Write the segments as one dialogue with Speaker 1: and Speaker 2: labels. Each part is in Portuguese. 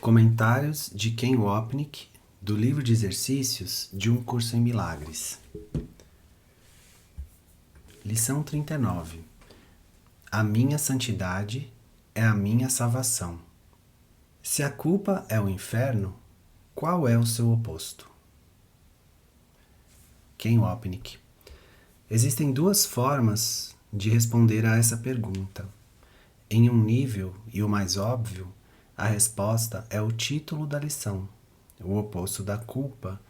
Speaker 1: Comentários de Ken Wapnick, do livro de exercícios de um curso em milagres. Lição 39. A minha santidade é a minha salvação. Se a culpa é o inferno, qual é o seu oposto? Ken Wapnick. Existem duas formas de responder a essa pergunta. Em um nível, e o mais óbvio, a resposta é o título da lição. O oposto da culpa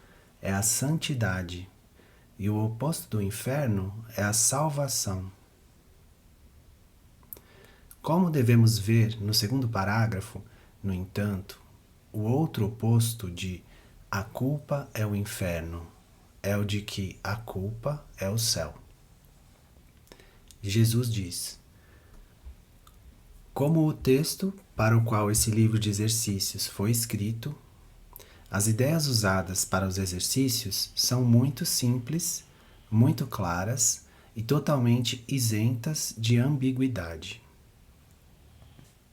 Speaker 1: é a santidade, e o oposto do inferno é a salvação. Como devemos ver no segundo parágrafo, no entanto, o outro oposto de a culpa é o inferno é o de que a culpa é o céu. Jesus diz: como o texto para o qual esse livro de exercícios foi escrito, as ideias usadas para os exercícios são muito simples, muito claras e totalmente isentas de ambiguidade.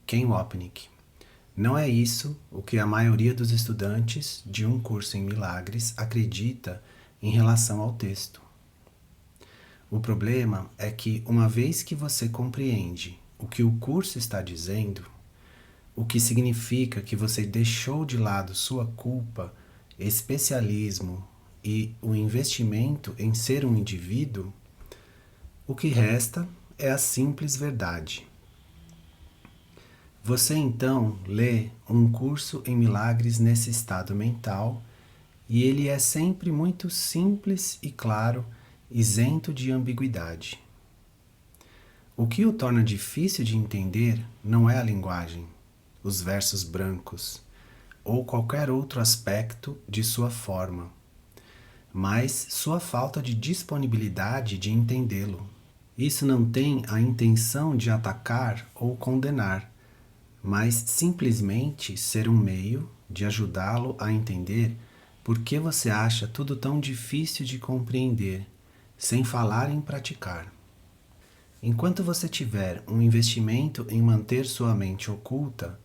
Speaker 1: Ken Wapnick. Não é isso o que a maioria dos estudantes de um curso em milagres acredita em relação ao texto. O problema é que, uma vez que você compreende o que o curso está dizendo, o que significa que você deixou de lado sua culpa, especialismo e o investimento em ser um indivíduo, o que resta é a simples verdade. Você então lê um curso em milagres nesse estado mental e ele é sempre muito simples e claro, isento de ambiguidade. O que o torna difícil de entender não é a linguagem, os versos brancos, ou qualquer outro aspecto de sua forma, mas sua falta de disponibilidade de entendê-lo. Isso não tem a intenção de atacar ou condenar, mas simplesmente ser um meio de ajudá-lo a entender por que você acha tudo tão difícil de compreender, sem falar em praticar. Enquanto você tiver um investimento em manter sua mente oculta,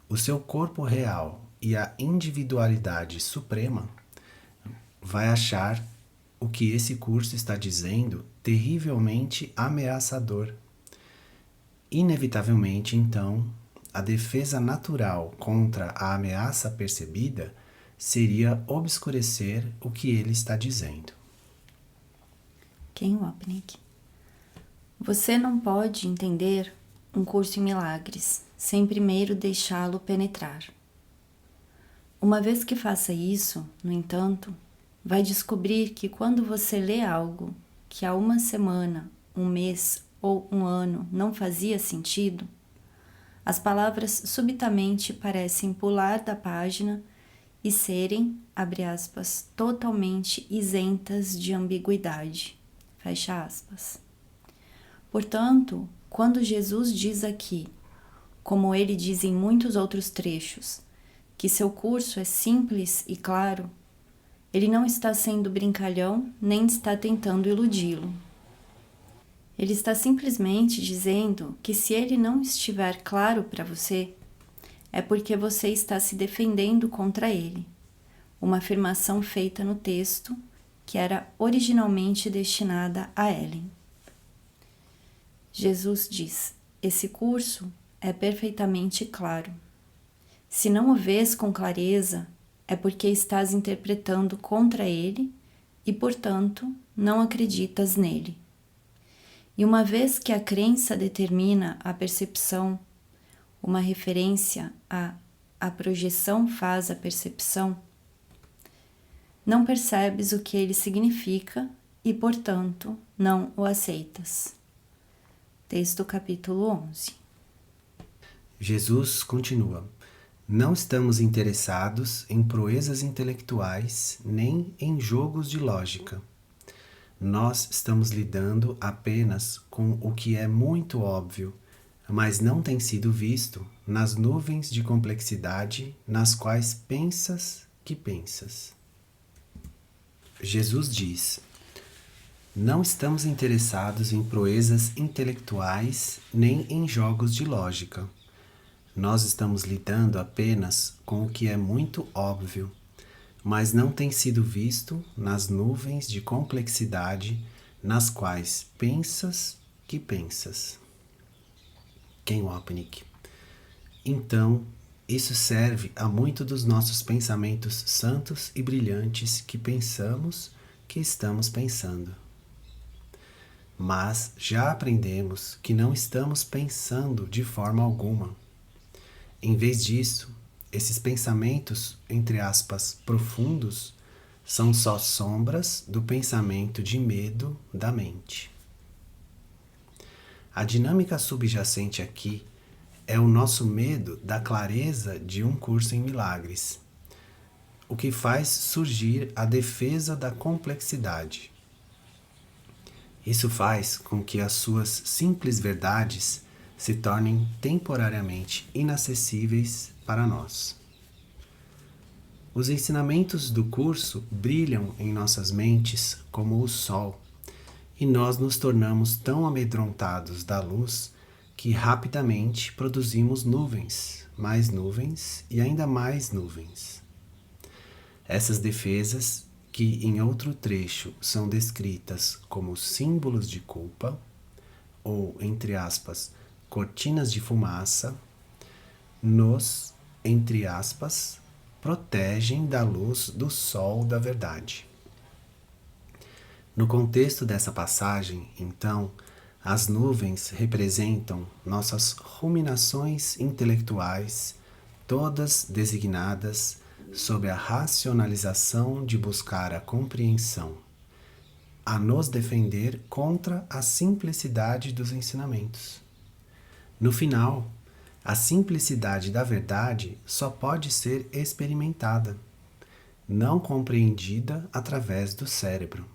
Speaker 1: o seu corpo real e a individualidade suprema vai achar o que esse curso está dizendo terrivelmente ameaçador. Inevitavelmente, então, a defesa natural contra a ameaça percebida seria obscurecer o que ele está dizendo.
Speaker 2: Ken Wapnick. Você não pode entender um curso em milagres sem primeiro deixá-lo penetrar. Uma vez que faça isso, no entanto, vai descobrir que quando você lê algo que há uma semana, um mês ou um ano não fazia sentido, as palavras subitamente parecem pular da página e serem, abre aspas, totalmente isentas de ambiguidade, fecha aspas. Portanto, quando Jesus diz aqui, como ele diz em muitos outros trechos, que seu curso é simples e claro, ele não está sendo brincalhão nem está tentando iludi-lo. Ele está simplesmente dizendo que se ele não estiver claro para você, é porque você está se defendendo contra ele. Uma afirmação feita no texto que era originalmente destinada a Ellen. Jesus diz: esse curso é perfeitamente claro. Se não o vês com clareza, é porque estás interpretando contra ele e, portanto, não acreditas nele. E uma vez que a crença determina a percepção, uma referência a projeção faz a percepção, não percebes o que ele significa e, portanto, não o aceitas. Texto capítulo 11.
Speaker 1: Jesus continua: não estamos interessados em proezas intelectuais nem em jogos de lógica. Nós estamos lidando apenas com o que é muito óbvio, mas não tem sido visto nas nuvens de complexidade nas quais pensas que pensas. Jesus diz: não estamos interessados em proezas intelectuais nem em jogos de lógica. Nós estamos lidando apenas com o que é muito óbvio, mas não tem sido visto nas nuvens de complexidade nas quais pensas que pensas. Ken Wapnick. Então, isso serve a muito dos nossos pensamentos santos e brilhantes que pensamos que estamos pensando. Mas já aprendemos que não estamos pensando de forma alguma. Em vez disso, esses pensamentos, entre aspas, profundos, são só sombras do pensamento de medo da mente. A dinâmica subjacente aqui é o nosso medo da clareza de um curso em milagres, o que faz surgir a defesa da complexidade. Isso faz com que as suas simples verdades se tornem temporariamente inacessíveis para nós. Os ensinamentos do curso brilham em nossas mentes como o sol, e nós nos tornamos tão amedrontados da luz que rapidamente produzimos nuvens, mais nuvens e ainda mais nuvens. Essas defesas, que em outro trecho são descritas como símbolos de culpa, ou, entre aspas, cortinas de fumaça, nos, entre aspas, protegem da luz do sol da verdade. No contexto dessa passagem, então, as nuvens representam nossas ruminações intelectuais, todas designadas sob a racionalização de buscar a compreensão, a nos defender contra a simplicidade dos ensinamentos. No final, a simplicidade da verdade só pode ser experimentada, não compreendida através do cérebro,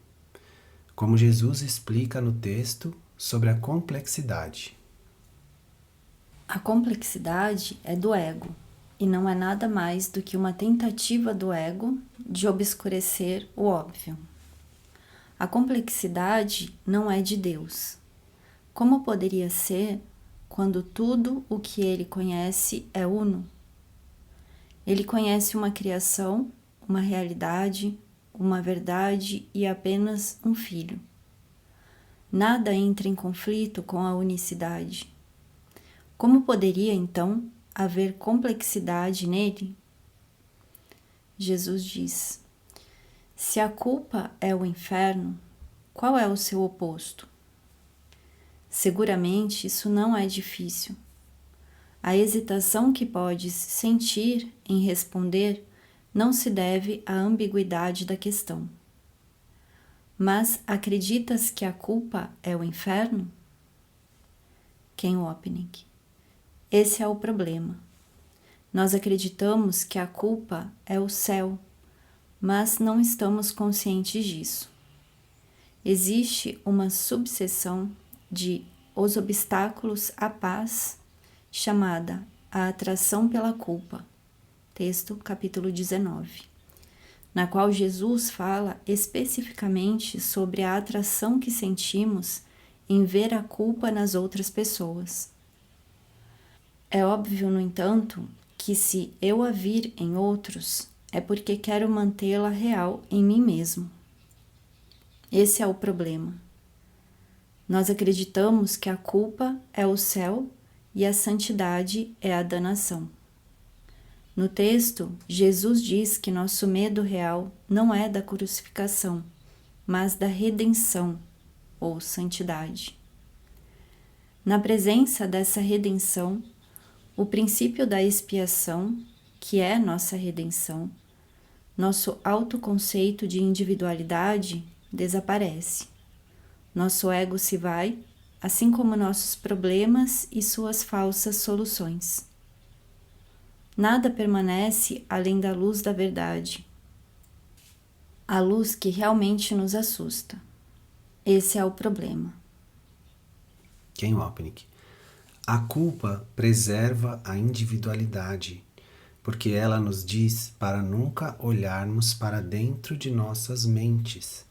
Speaker 1: como Jesus explica no texto sobre a complexidade.
Speaker 2: A complexidade é do ego e não é nada mais do que uma tentativa do ego de obscurecer o óbvio. A complexidade não é de Deus. Como poderia ser quando tudo o que ele conhece é uno? Ele conhece uma criação, uma realidade, uma verdade e apenas um filho. Nada entra em conflito com a unicidade. Como poderia, então, haver complexidade nele? Jesus diz: se a culpa é o inferno, qual é o seu oposto? Seguramente isso não é difícil. A hesitação que podes sentir em responder não se deve à ambiguidade da questão. Mas acreditas que a culpa é o inferno? Ken Wapnick. Esse é o problema. Nós acreditamos que a culpa é o céu, mas não estamos conscientes disso. Existe uma subseção de os obstáculos à paz, chamada a atração pela culpa, texto capítulo 19, na qual Jesus fala especificamente sobre a atração que sentimos em ver a culpa nas outras pessoas. É óbvio, no entanto, que se eu a vir em outros, é porque quero mantê-la real em mim mesmo. Esse é o problema. Nós acreditamos que a culpa é o céu e a santidade é a danação. No texto, Jesus diz que nosso medo real não é da crucificação, mas da redenção, ou santidade. Na presença dessa redenção, o princípio da expiação, que é nossa redenção, nosso autoconceito de individualidade desaparece. Nosso ego se vai, assim como nossos problemas e suas falsas soluções. Nada permanece além da luz da verdade, a luz que realmente nos assusta. Esse é o problema.
Speaker 1: Ken Wapnick. A culpa preserva a individualidade, porque ela nos diz para nunca olharmos para dentro de nossas mentes.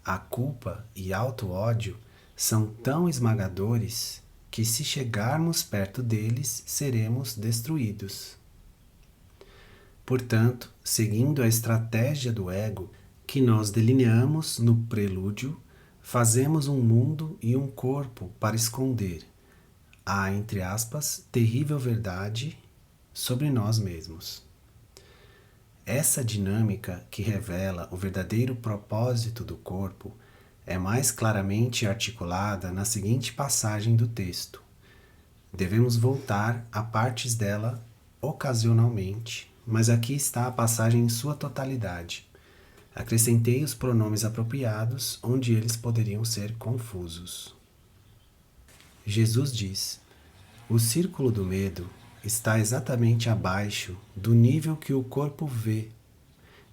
Speaker 1: A culpa e auto-ódio são tão esmagadores que se chegarmos perto deles, seremos destruídos. Portanto, seguindo a estratégia do ego que nós delineamos no prelúdio, fazemos um mundo e um corpo para esconder a, entre aspas, terrível verdade sobre nós mesmos. Essa dinâmica que revela o verdadeiro propósito do corpo é mais claramente articulada na seguinte passagem do texto. Devemos voltar a partes dela ocasionalmente, mas aqui está a passagem em sua totalidade. Acrescentei os pronomes apropriados onde eles poderiam ser confusos. Jesus diz: o círculo do medo está exatamente abaixo do nível que o corpo vê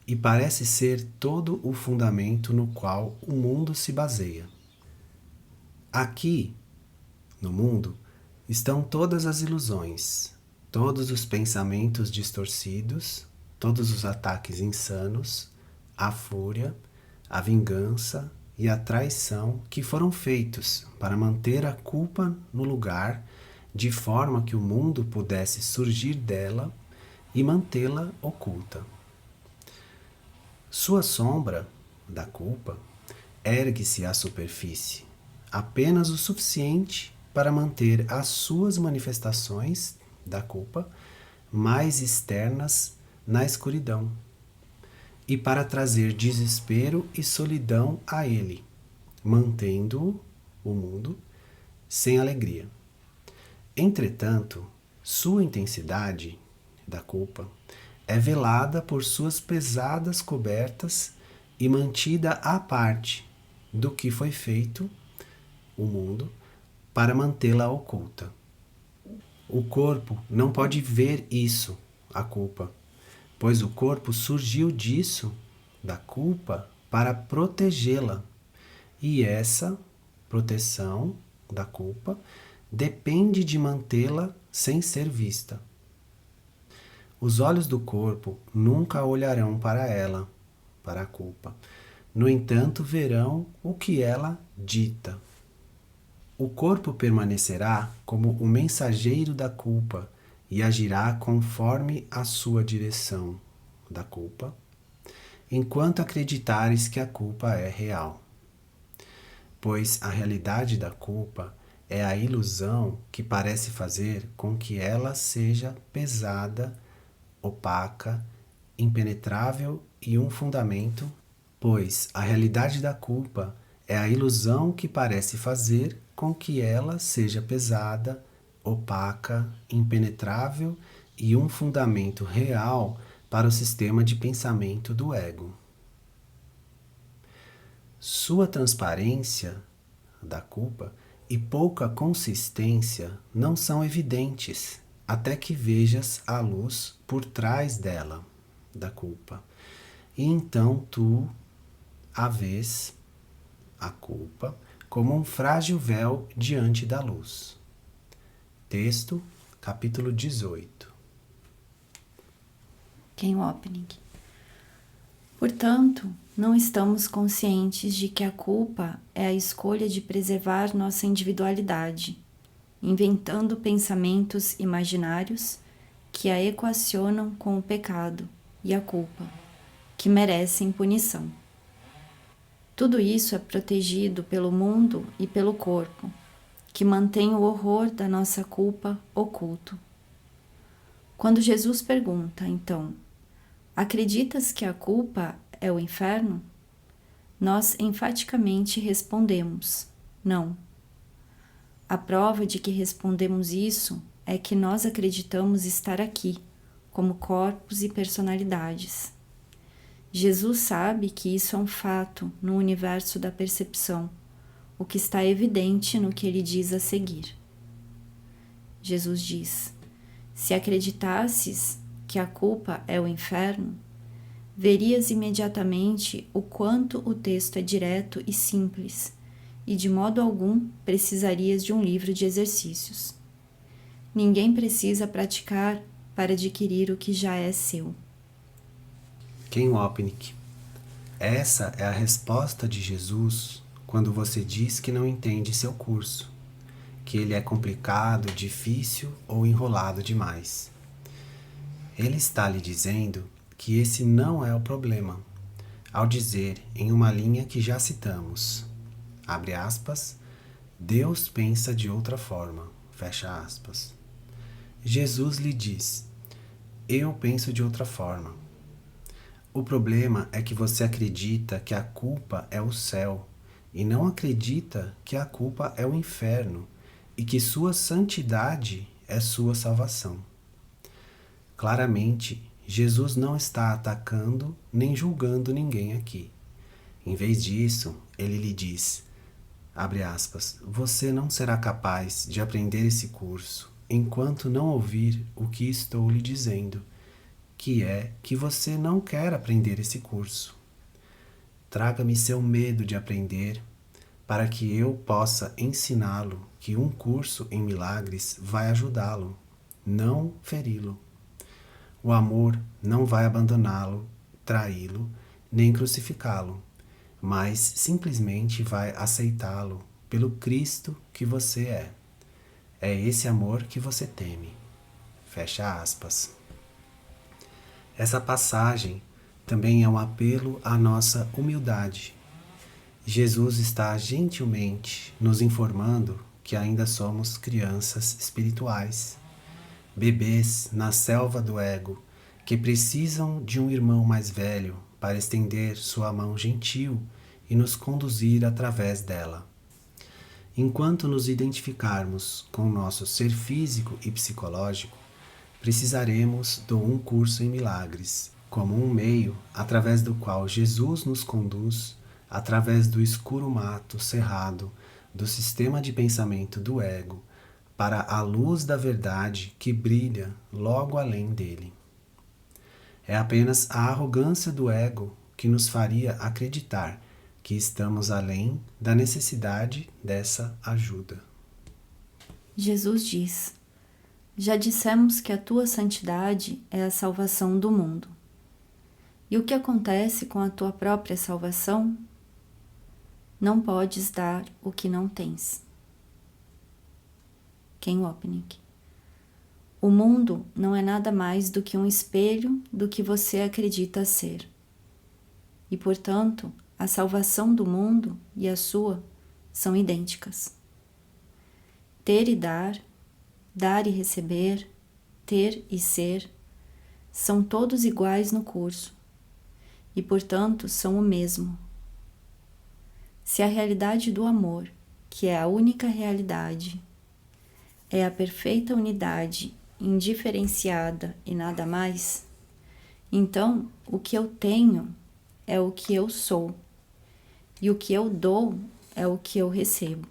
Speaker 1: e parece ser todo o fundamento no qual o mundo se baseia. Aqui, no mundo, estão todas as ilusões, todos os pensamentos distorcidos, todos os ataques insanos, a fúria, a vingança e a traição que foram feitos para manter a culpa no lugar, de forma que o mundo pudesse surgir dela e mantê-la oculta. Sua sombra, da culpa, ergue-se à superfície, apenas o suficiente para manter as suas manifestações da culpa mais externas na escuridão e para trazer desespero e solidão a ele, mantendo o mundo sem alegria. Entretanto, sua intensidade da culpa é velada por suas pesadas cobertas e mantida à parte do que foi feito, o mundo, para mantê-la oculta. O corpo não pode ver isso, a culpa, pois o corpo surgiu disso, da culpa, para protegê-la. E essa proteção da culpa depende de mantê-la sem ser vista. Os olhos do corpo nunca olharão para ela, para a culpa. No entanto, verão o que ela dita. O corpo permanecerá como o mensageiro da culpa e agirá conforme a sua direção da culpa, enquanto acreditares que a culpa é real. Pois a realidade da culpa é a ilusão que parece fazer com que ela seja pesada, opaca, impenetrável e um fundamento, pois a realidade da culpa é a ilusão que parece fazer com que ela seja pesada, opaca, impenetrável e um fundamento real para o sistema de pensamento do ego. Sua transparência da culpa e pouca consistência não são evidentes até que vejas a luz por trás dela, da culpa. E então tu a vês, a culpa, como um frágil véu diante da luz. Texto, capítulo 18.
Speaker 2: Ken Wapnick. Portanto, não estamos conscientes de que a culpa é a escolha de preservar nossa individualidade, inventando pensamentos imaginários que a equacionam com o pecado e a culpa, que merecem punição. Tudo isso é protegido pelo mundo e pelo corpo, que mantém o horror da nossa culpa oculto. Quando Jesus pergunta, então, acreditas que a culpa é o inferno? Nós enfaticamente respondemos, não. A prova de que respondemos isso é que nós acreditamos estar aqui, como corpos e personalidades. Jesus sabe que isso é um fato no universo da percepção, o que está evidente no que ele diz a seguir. Jesus diz: se acreditasses que a culpa é o inferno, verias imediatamente o quanto o texto é direto e simples, e de modo algum precisarias de um livro de exercícios. Ninguém precisa praticar para adquirir o que já é seu.
Speaker 1: Ken Wapnick. Essa é a resposta de Jesus quando você diz que não entende seu curso, que ele é complicado, difícil ou enrolado demais. Ele está lhe dizendo que esse não é o problema, ao dizer em uma linha que já citamos, abre aspas, Deus pensa de outra forma, fecha aspas. Jesus lhe diz, eu penso de outra forma. O problema é que você acredita que a culpa é o céu e não acredita que a culpa é o inferno e que sua santidade é sua salvação. Claramente, Jesus não está atacando nem julgando ninguém aqui. Em vez disso, ele lhe diz, abre aspas, você não será capaz de aprender esse curso enquanto não ouvir o que estou lhe dizendo, que é que você não quer aprender esse curso. Traga-me seu medo de aprender, para que eu possa ensiná-lo que um curso em milagres vai ajudá-lo, não feri-lo. O amor não vai abandoná-lo, traí-lo, nem crucificá-lo, mas simplesmente vai aceitá-lo pelo Cristo que você é. É esse amor que você teme. Fecha aspas. Essa passagem também é um apelo à nossa humildade. Jesus está gentilmente nos informando que ainda somos crianças espirituais, bebês na selva do ego, que precisam de um irmão mais velho para estender sua mão gentil e nos conduzir através dela. Enquanto nos identificarmos com o nosso ser físico e psicológico, precisaremos do Um Curso em Milagres, como um meio através do qual Jesus nos conduz através do escuro mato cerrado do sistema de pensamento do ego para a luz da verdade que brilha logo além dele. É apenas a arrogância do ego que nos faria acreditar que estamos além da necessidade dessa ajuda.
Speaker 2: Jesus diz, já dissemos que a tua santidade é a salvação do mundo. E o que acontece com a tua própria salvação? Não podes dar o que não tens. Ken Wapnick. O mundo não é nada mais do que um espelho do que você acredita ser. E, portanto, a salvação do mundo e a sua são idênticas. Ter e dar e receber, ter e ser, são todos iguais no curso e, portanto, são o mesmo. Se a realidade do amor, que é a única realidade, é a perfeita unidade indiferenciada e nada mais, então o que eu tenho é o que eu sou e o que eu dou é o que eu recebo.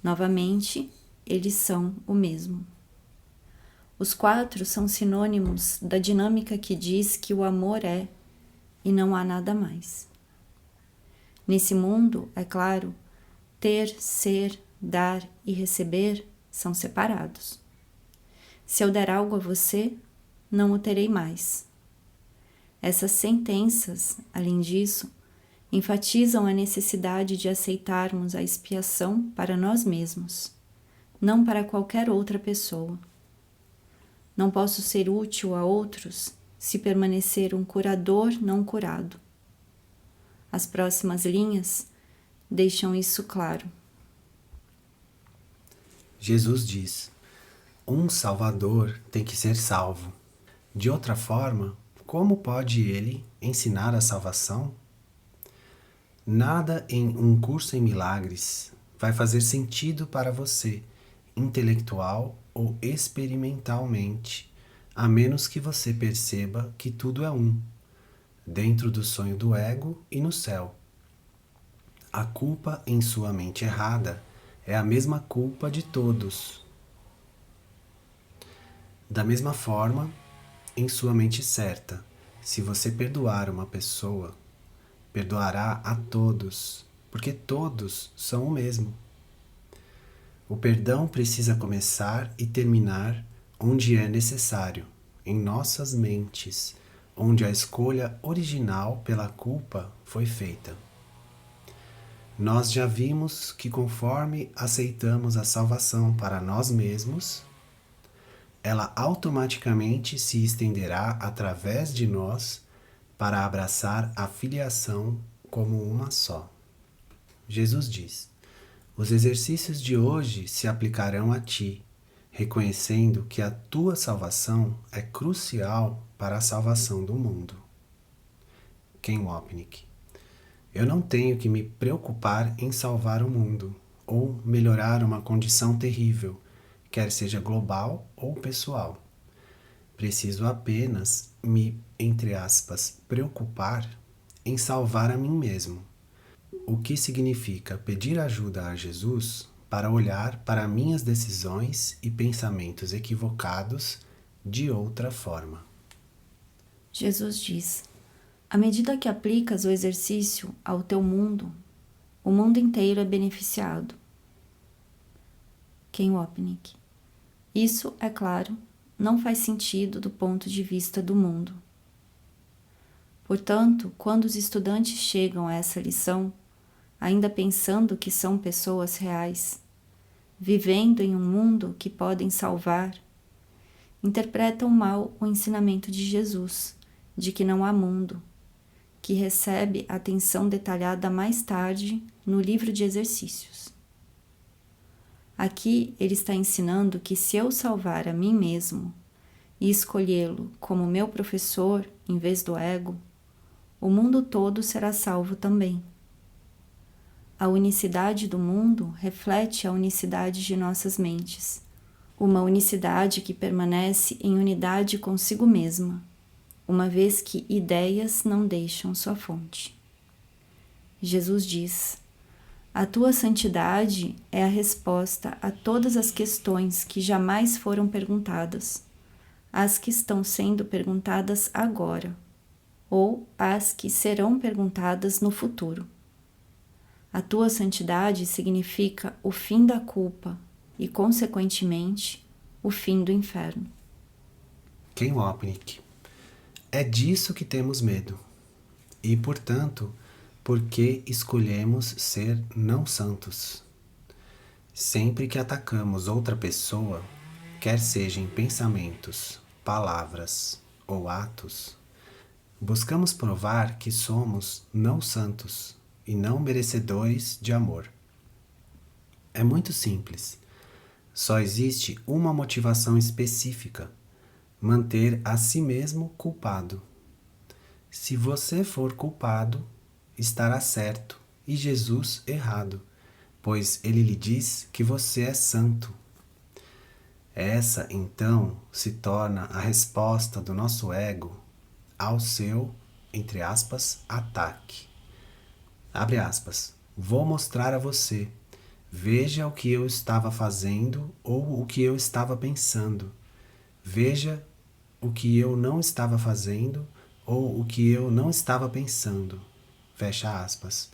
Speaker 2: Novamente, eles são o mesmo. Os quatro são sinônimos da dinâmica que diz que o amor é e não há nada mais. Nesse mundo, é claro, ter, ser, dar e receber são separados. Se eu der algo a você, não o terei mais. Essas sentenças, além disso, enfatizam a necessidade de aceitarmos a expiação para nós mesmos, não para qualquer outra pessoa. Não posso ser útil a outros se permanecer um curador não curado. As próximas linhas deixam isso claro.
Speaker 1: Jesus diz, um salvador tem que ser salvo. De outra forma, como pode ele ensinar a salvação? Nada em Um Curso em Milagres vai fazer sentido para você, intelectual ou experimentalmente, a menos que você perceba que tudo é um, dentro do sonho do ego e no céu. A culpa em sua mente errada é a mesma culpa de todos. Da mesma forma, em sua mente certa, se você perdoar uma pessoa, perdoará a todos, porque todos são o mesmo. O perdão precisa começar e terminar onde é necessário, em nossas mentes, onde a escolha original pela culpa foi feita. Nós já vimos que conforme aceitamos a salvação para nós mesmos, ela automaticamente se estenderá através de nós para abraçar a filiação como uma só. Jesus diz: os exercícios de hoje se aplicarão a ti, reconhecendo que a tua salvação é crucial para a salvação do mundo. Ken Wapnick. Eu não tenho que me preocupar em salvar o mundo ou melhorar uma condição terrível, quer seja global ou pessoal. Preciso apenas me, entre aspas, preocupar em salvar a mim mesmo. O que significa pedir ajuda a Jesus para olhar para minhas decisões e pensamentos equivocados de outra forma.
Speaker 2: Jesus diz: à medida que aplicas o exercício ao teu mundo, o mundo inteiro é beneficiado. Ken Wapnick. Isso, é claro, não faz sentido do ponto de vista do mundo. Portanto, quando os estudantes chegam a essa lição, ainda pensando que são pessoas reais, vivendo em um mundo que podem salvar, interpretam mal o ensinamento de Jesus, de que não há mundo, que recebe atenção detalhada mais tarde no livro de exercícios. Aqui ele está ensinando que se eu salvar a mim mesmo e escolhê-lo como meu professor em vez do ego, o mundo todo será salvo também. A unicidade do mundo reflete a unicidade de nossas mentes, uma unicidade que permanece em unidade consigo mesma, uma vez que ideias não deixam sua fonte. Jesus diz: a tua santidade é a resposta a todas as questões que jamais foram perguntadas, as que estão sendo perguntadas agora, ou as que serão perguntadas no futuro. A tua santidade significa o fim da culpa e, consequentemente, o fim do inferno.
Speaker 1: Ken Wapnick. É disso que temos medo. E, portanto, por que escolhemos ser não santos? Sempre que atacamos outra pessoa, quer seja em pensamentos, palavras ou atos, buscamos provar que somos não santos e não merecedores de amor. É muito simples. Só existe uma motivação específica: manter a si mesmo culpado. Se você for culpado, estará certo e Jesus errado, pois ele lhe diz que você é santo. Essa, então, se torna a resposta do nosso ego ao seu, entre aspas, ataque. Abre aspas. Vou mostrar a você. Veja o que eu estava fazendo ou o que eu estava pensando. Veja o que eu não estava fazendo ou o que eu não estava pensando. Fecha aspas.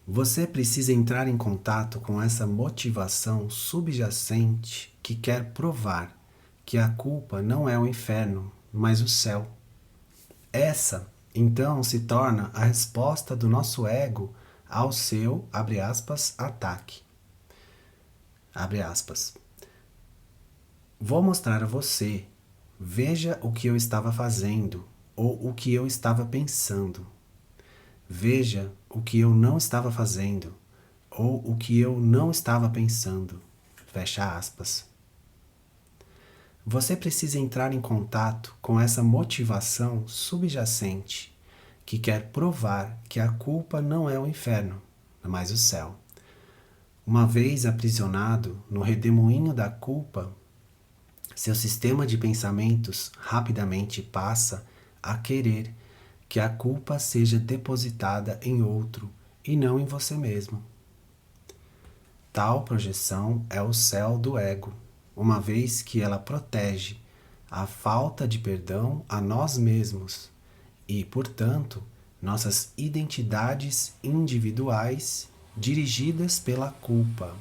Speaker 1: Você precisa entrar em contato com essa motivação subjacente que quer provar que a culpa não é o inferno, mas o céu. Essa, então, se torna a resposta do nosso ego ao seu, abre aspas, ataque. Abre aspas. Vou mostrar a você. Veja o que eu estava fazendo ou o que eu estava pensando. Veja o que eu não estava fazendo ou o que eu não estava pensando. Fecha aspas. Você precisa entrar em contato com essa motivação subjacente que quer provar que a culpa não é o inferno, mas o céu. Uma vez aprisionado no redemoinho da culpa, seu sistema de pensamentos rapidamente passa a querer que a culpa seja depositada em outro e não em você mesmo. Tal projeção é o céu do ego, uma vez que ela protege a falta de perdão a nós mesmos e, portanto, nossas identidades individuais dirigidas pela culpa.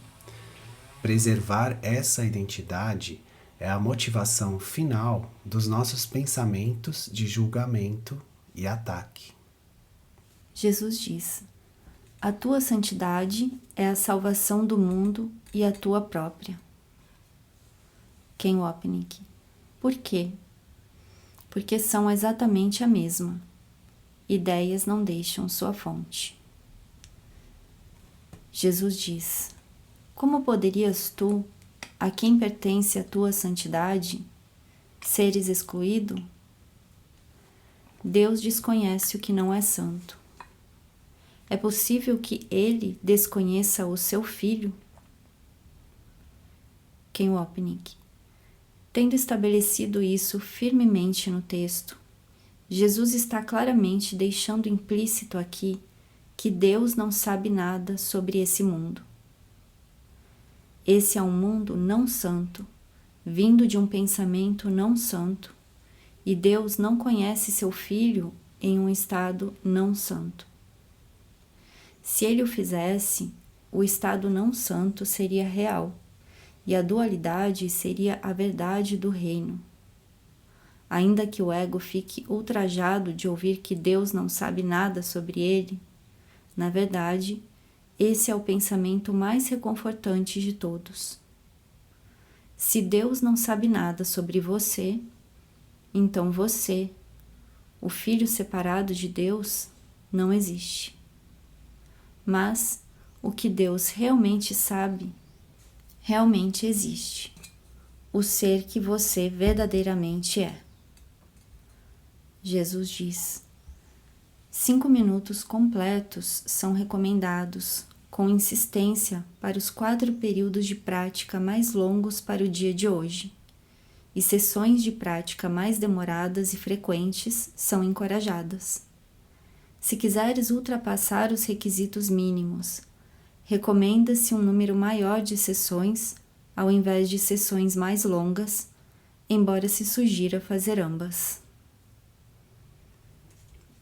Speaker 1: Preservar essa identidade é a motivação final dos nossos pensamentos de julgamento e ataque.
Speaker 2: Jesus diz: A tua santidade é a salvação do mundo e a tua própria. Ken Wapnick. Por quê? Porque são exatamente a mesma. Ideias não deixam sua fonte. Jesus diz: como poderias tu, a quem pertence a tua santidade, seres excluído? Deus desconhece o que não é santo. É possível que ele desconheça o seu filho? Ken Wapnick. Tendo estabelecido isso firmemente no texto, Jesus está claramente deixando implícito aqui que Deus não sabe nada sobre esse mundo. Esse é um mundo não santo, vindo de um pensamento não santo, e Deus não conhece seu filho em um estado não santo. Se ele o fizesse, o estado não santo seria real, e a dualidade seria a verdade do reino. Ainda que o ego fique ultrajado de ouvir que Deus não sabe nada sobre ele, na verdade, esse é o pensamento mais reconfortante de todos. Se Deus não sabe nada sobre você, então você, o filho separado de Deus, não existe. Mas o que Deus realmente sabe, realmente existe. O ser que você verdadeiramente é. Jesus diz: 5 minutos completos são recomendados, com insistência, para os 4 períodos de prática mais longos para o dia de hoje, e sessões de prática mais demoradas e frequentes são encorajadas. Se quiseres ultrapassar os requisitos mínimos, recomenda-se um número maior de sessões, ao invés de sessões mais longas, embora se sugira fazer ambas.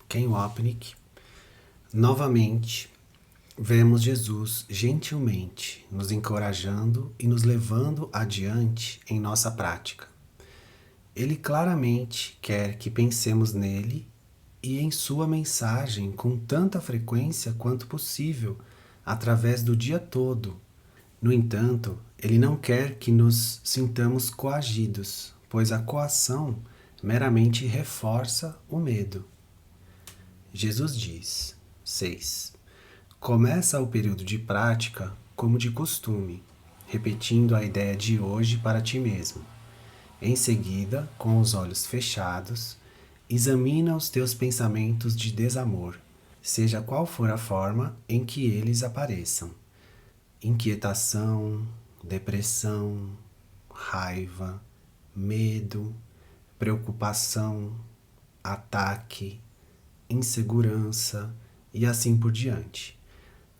Speaker 1: Ken Wapnick. Novamente, vemos Jesus gentilmente nos encorajando e nos levando adiante em nossa prática. Ele claramente quer que pensemos nele e em sua mensagem com tanta frequência quanto possível, através do dia todo. No entanto, ele não quer que nos sintamos coagidos, pois a coação meramente reforça o medo. Jesus diz: 6. Começa o período de prática como de costume, repetindo a ideia de hoje para ti mesmo. Em seguida, com os olhos fechados, examina os teus pensamentos de desamor, seja qual for a forma em que eles apareçam. Inquietação, depressão, raiva, medo, preocupação, ataque, insegurança e assim por diante.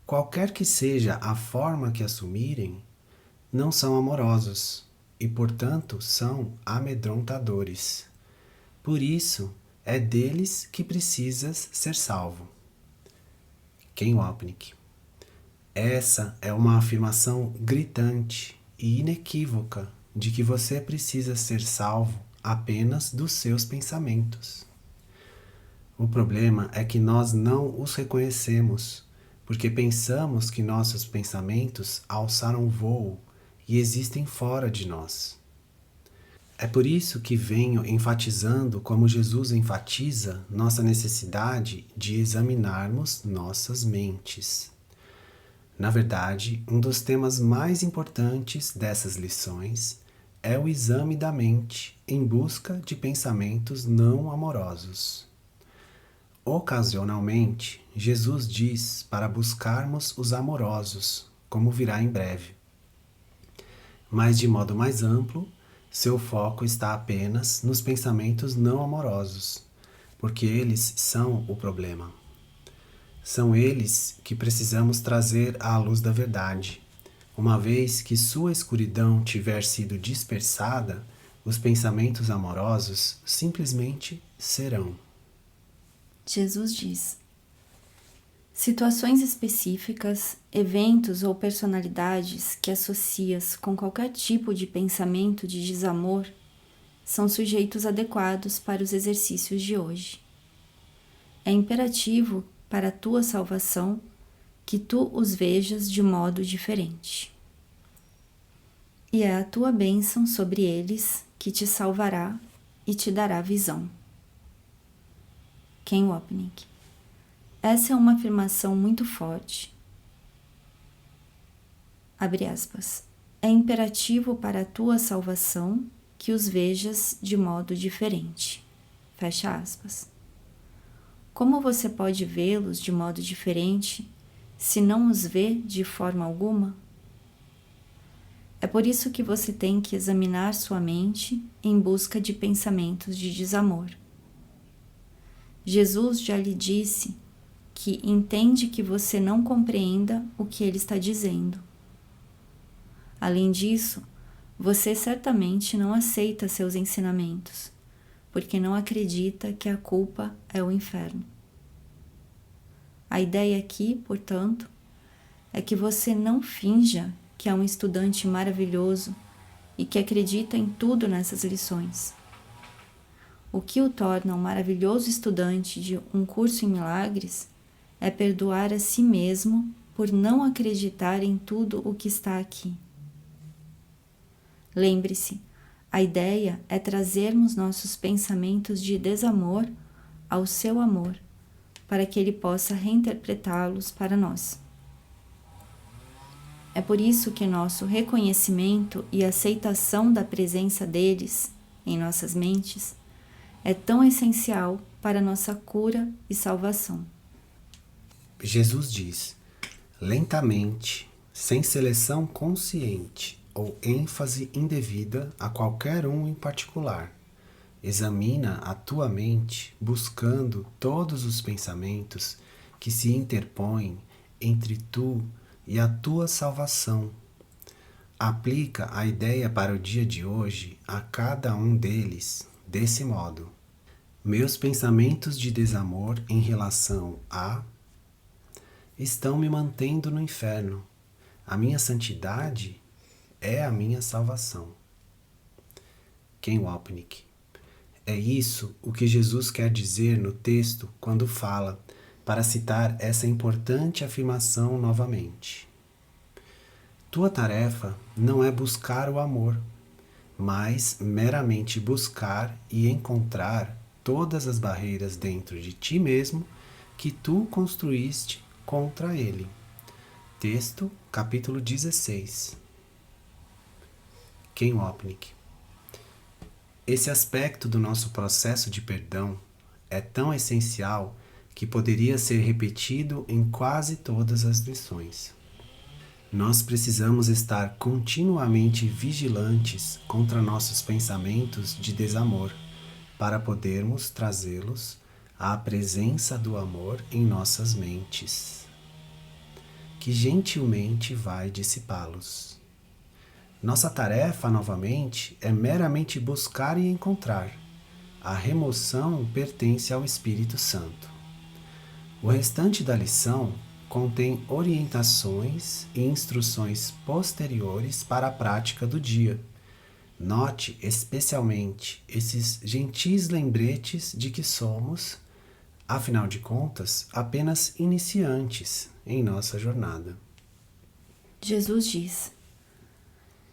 Speaker 1: Qualquer que seja a forma que assumirem, não são amorosos e, portanto, são amedrontadores. Por isso, é deles que precisas ser salvo. Ken Wapnick. Essa é uma afirmação gritante e inequívoca de que você precisa ser salvo apenas dos seus pensamentos. O problema é que nós não os reconhecemos, porque pensamos que nossos pensamentos alçaram voo e existem fora de nós. É por isso que venho enfatizando como Jesus enfatiza nossa necessidade de examinarmos nossas mentes. Na verdade, um dos temas mais importantes dessas lições é o exame da mente em busca de pensamentos não amorosos. Ocasionalmente, Jesus diz para buscarmos os amorosos, como virá em breve. Mas, de modo mais amplo, seu foco está apenas nos pensamentos não amorosos, porque eles são o problema. São eles que precisamos trazer à luz da verdade. Uma vez que sua escuridão tiver sido dispersada, os pensamentos amorosos simplesmente serão.
Speaker 2: Jesus diz: situações específicas, eventos ou personalidades que associas com qualquer tipo de pensamento de desamor são sujeitos adequados para os exercícios de hoje. É imperativo para a tua salvação que tu os vejas de modo diferente. E é a tua bênção sobre eles que te salvará e te dará visão. Ken Wapnick. Essa é uma afirmação muito forte. Abre aspas. É imperativo para a tua salvação que os vejas de modo diferente. Fecha aspas. Como você pode vê-los de modo diferente se não os vê de forma alguma? É por isso que você tem que examinar sua mente em busca de pensamentos de desamor. Jesus já lhe disse que entende que você não compreenda o que ele está dizendo. Além disso, você certamente não aceita seus ensinamentos, porque não acredita que a culpa é o inferno. A ideia aqui, portanto, é que você não finja que é um estudante maravilhoso e que acredita em tudo nessas lições. O que o torna um maravilhoso estudante de um curso em milagres é perdoar a si mesmo por não acreditar em tudo o que está aqui. Lembre-se, a ideia é trazermos nossos pensamentos de desamor ao seu amor, para que ele possa reinterpretá-los para nós. É por isso que nosso reconhecimento e aceitação da presença deles em nossas mentes é tão essencial para nossa cura e salvação.
Speaker 1: Jesus diz: lentamente, sem seleção consciente ou ênfase indevida a qualquer um em particular, examina a tua mente buscando todos os pensamentos que se interpõem entre tu e a tua salvação. Aplica a ideia para o dia de hoje a cada um deles desse modo: meus pensamentos de desamor em relação a estão me mantendo no inferno. A minha santidade é a minha salvação. Ken Wapnick. É isso o que Jesus quer dizer no texto quando fala, para citar essa importante afirmação novamente. Tua tarefa não é buscar o amor, mas meramente buscar e encontrar todas as barreiras dentro de ti mesmo que tu construíste contra ele. Texto, capítulo 16. Ken Wapnick. Esse aspecto do nosso processo de perdão é tão essencial que poderia ser repetido em quase todas as lições. Nós precisamos estar continuamente vigilantes contra nossos pensamentos de desamor, para podermos trazê-los à presença do amor em nossas mentes, que gentilmente vai dissipá-los. Nossa tarefa, novamente, é meramente buscar e encontrar. A remoção pertence ao Espírito Santo. O restante da lição contém orientações e instruções posteriores para a prática do dia. Note especialmente esses gentis lembretes de que somos, afinal de contas, apenas iniciantes em nossa jornada.
Speaker 2: Jesus diz: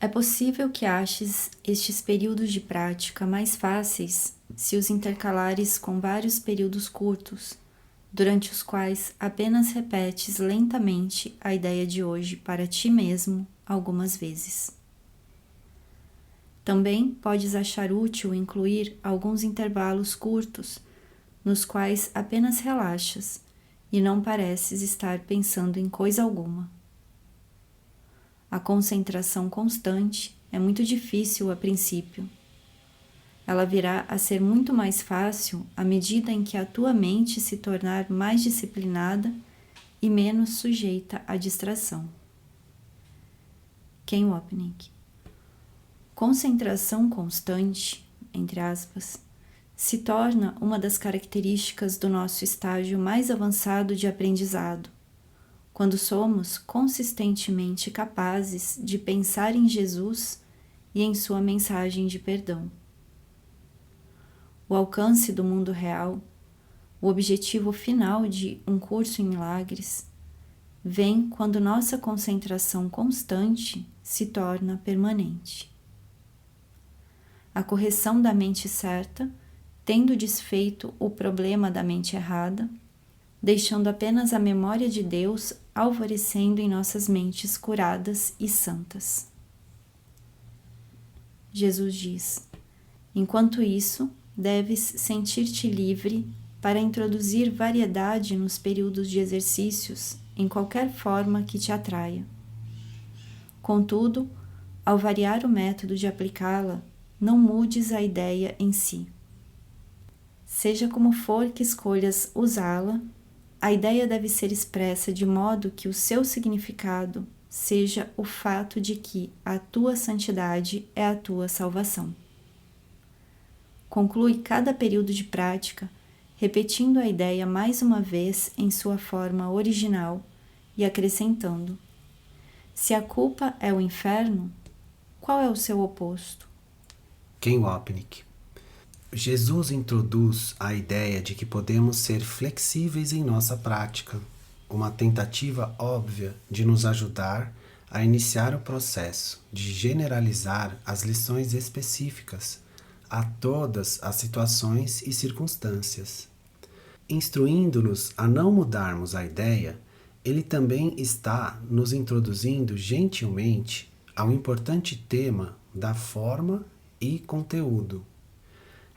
Speaker 2: é possível que aches estes períodos de prática mais fáceis se os intercalares com vários períodos curtos, durante os quais apenas repetes lentamente a ideia de hoje para ti mesmo algumas vezes. Também podes achar útil incluir alguns intervalos curtos, nos quais apenas relaxas e não pareces estar pensando em coisa alguma. A concentração constante é muito difícil a princípio. Ela virá a ser muito mais fácil à medida em que a tua mente se tornar mais disciplinada e menos sujeita à distração. Ken Wapnick. Concentração constante, entre aspas, se torna uma das características do nosso estágio mais avançado de aprendizado, quando somos consistentemente capazes de pensar em Jesus e em sua mensagem de perdão. O alcance do mundo real, o objetivo final de um curso em milagres, vem quando nossa concentração constante se torna permanente. A correção da mente certa, tendo desfeito o problema da mente errada, deixando apenas a memória de Deus alvorecendo em nossas mentes curadas e santas. Jesus diz: enquanto isso, deves sentir-te livre para introduzir variedade nos períodos de exercícios em qualquer forma que te atraia. Contudo, ao variar o método de aplicá-la, não mudes a ideia em si. Seja como for que escolhas usá-la, a ideia deve ser expressa de modo que o seu significado seja o fato de que a tua santidade é a tua salvação. Conclui cada período de prática repetindo a ideia mais uma vez em sua forma original e acrescentando: se a culpa é o inferno, qual é o seu oposto?
Speaker 1: Ken Wapnick. Jesus introduz a ideia de que podemos ser flexíveis em nossa prática, uma tentativa óbvia de nos ajudar a iniciar o processo de generalizar as lições específicas a todas as situações e circunstâncias. Instruindo-nos a não mudarmos a ideia, ele também está nos introduzindo gentilmente ao importante tema da forma e conteúdo.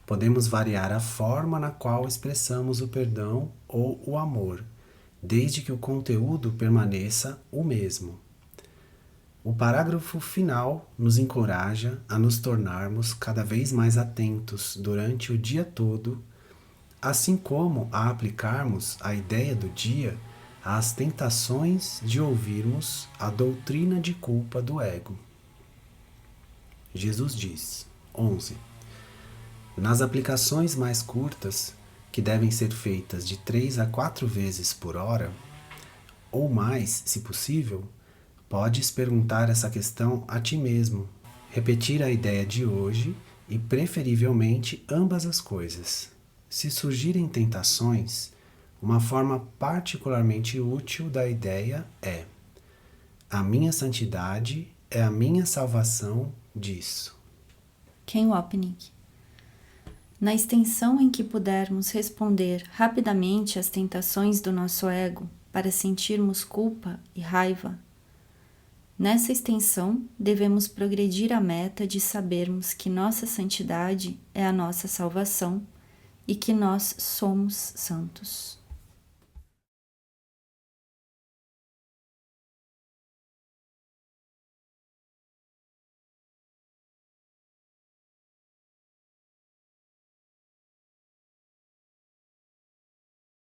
Speaker 1: Podemos variar a forma na qual expressamos o perdão ou o amor, desde que o conteúdo permaneça o mesmo. O parágrafo final nos encoraja a nos tornarmos cada vez mais atentos durante o dia todo, assim como a aplicarmos a ideia do dia às tentações de ouvirmos a doutrina de culpa do ego. Jesus diz: 11. Nas aplicações mais curtas, que devem ser feitas de 3 a 4 vezes por hora, ou mais, se possível, podes perguntar essa questão a ti mesmo, repetir a ideia de hoje e, preferivelmente, ambas as coisas. Se surgirem tentações, uma forma particularmente útil da ideia é: a minha santidade é a minha salvação disso.
Speaker 2: Ken Wapnick. Na extensão em que pudermos responder rapidamente às tentações do nosso ego para sentirmos culpa e raiva, nessa extensão devemos progredir à meta de sabermos que nossa santidade é a nossa salvação e que nós somos santos.